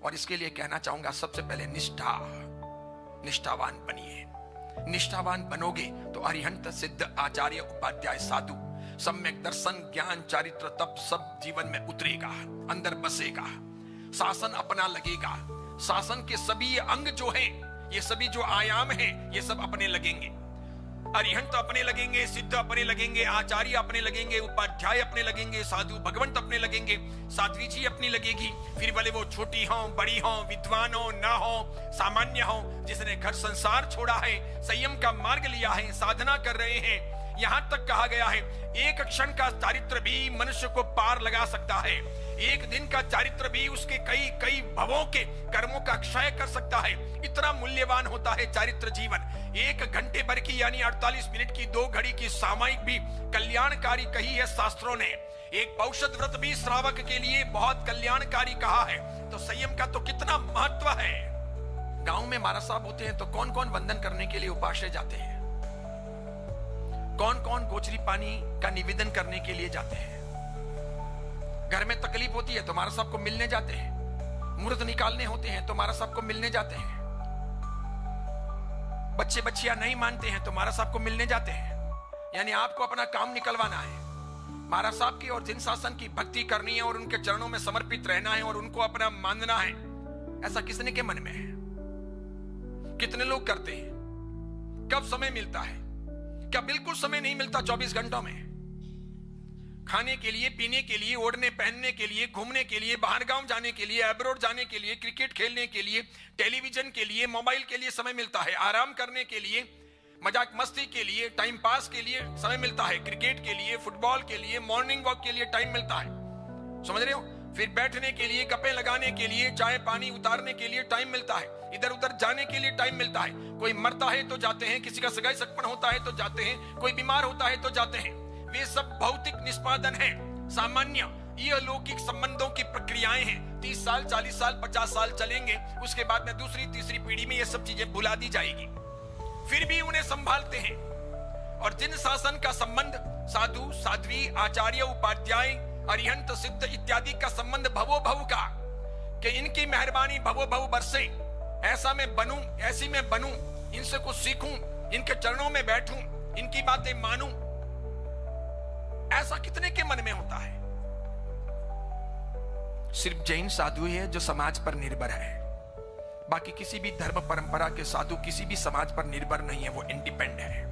और इसके लिए कहना चाहूंगा, सबसे पहले निष्ठावान बनिए। निष्ठावान बनोगे तो अरिहंत, सिद्ध, आचार्य, उपाध्याय, साधु, सम्यक दर्शन, ज्ञान, चारित्र, तप सब जीवन में उतरेगा, अंदर बसेगा, शासन अपना लगेगा। शासन के सभी अंग जो हैं, ये सभी जो आयाम हैं, ये सब अपने लगेंगे। अरिहंत अपने लगेंगे, सिद्ध अपने लगेंगे, आचार्य अपने लगेंगे, उपाध्याय अपने लगेंगे, साधु भगवंत अपने लगेंगे, साध्वी जी अपनी लगेगी। फिर भले वो छोटी हो, बड़ी हो, विद्वान हो, ना हो, सामान्य हो, जिसने घर संसार छोड़ा है, संयम का मार्ग लिया है, साधना कर रहे हैं। यहां तक कहा गया है, एक क्षण का चारित्र भी मनुष्य को पार लगा सकता है। एक दिन का चारित्र भी उसके कई कई भवों के कर्मों का क्षय कर सकता है। इतना मूल्यवान होता है चारित्र जीवन। एक घंटे भर की यानी 48 मिनट की 2 घड़ी की सामायिक भी कल्याणकारी कही है शास्त्रों ने। एक पौषध व्रत भी श्रावक के लिए बहुत कल्याणकारी कहा है। तो संयम का तो कितना महत्व है। गांव में महाराज साहब होते हैं तो कौन कौन वंदन करने के लिए उपाश्रय जाते हैं? कौन कौन गोचरी पानी का निवेदन करने के लिए जाते हैं? घर में तकलीफ होती है तो महाराज साहब को मिलने जाते हैं। मुहूर्त निकालने होते हैं तो महाराज साहब को मिलने जाते हैं। बच्चे बच्चियां नहीं मानते हैं तो महाराज साहब को मिलने जाते हैं। यानी आपको अपना काम निकलवाना है, महाराज साहब की और जिन शासन की भक्ति करनी है और उनके चरणों में समर्पित रहना है और उनको अपना मानना है। ऐसा किसने के मन में है? कितने लोग करते हैं? कब समय मिलता है? क्या बिल्कुल समय नहीं मिलता 24 घंटों में? खाने के लिए, पीने के लिए, ओढ़ने पहनने के लिए, घूमने के लिए, बाहर गांव जाने के लिए, अब्रॉड जाने के लिए, क्रिकेट खेलने के लिए, टेलीविजन के लिए, मोबाइल के लिए समय मिलता है। आराम करने के लिए, मजाक मस्ती के लिए, टाइम पास के लिए समय मिलता है। क्रिकेट के लिए, फुटबॉल के लिए, मॉर्निंग वॉक के लिए टाइम मिलता है। समझ रहे हो? फिर बैठने के लिए, गप्पे लगाने के लिए, चाय पानी उतारने के लिए टाइम मिलता है। इधर उधर जाने के लिए टाइम मिलता है। कोई मरता है तो जाते हैं, किसी का सगाई सगपन होता है तो जाते हैं, कोई बीमार होता है तो जाते हैं। वे सब भौतिक निष्पादन है, सामान्य ये अलौकिक संबंधों की प्रक्रियाएं हैं। 30 साल, 40 साल, 50 साल चलेंगे, उसके बाद में दूसरी तीसरी पीढ़ी में ये सब चीजें भुला दी जाएगी। फिर भी उन्हें संभालते हैं। और जिन शासन का संबंध साधु, साध्वी, आचार्य, उपाध्याय, अरिहंत, सिद्ध इत्यादि का संबंध भवो भव का, कि इनकी मेहरबानी भवो भव बरसे, ऐसा मैं बनूं, ऐसी मैं बनूं, इनसे कुछ सीखूं, इनके चरणों में बैठूं, इनकी बातें मानूं, ऐसा कितने के मन में होता है? सिर्फ जैन साधु है जो समाज पर निर्भर है। बाकी किसी भी धर्म परंपरा के साधु किसी भी समाज पर निर्भर नहीं है, वो इंडिपेंडेंट है।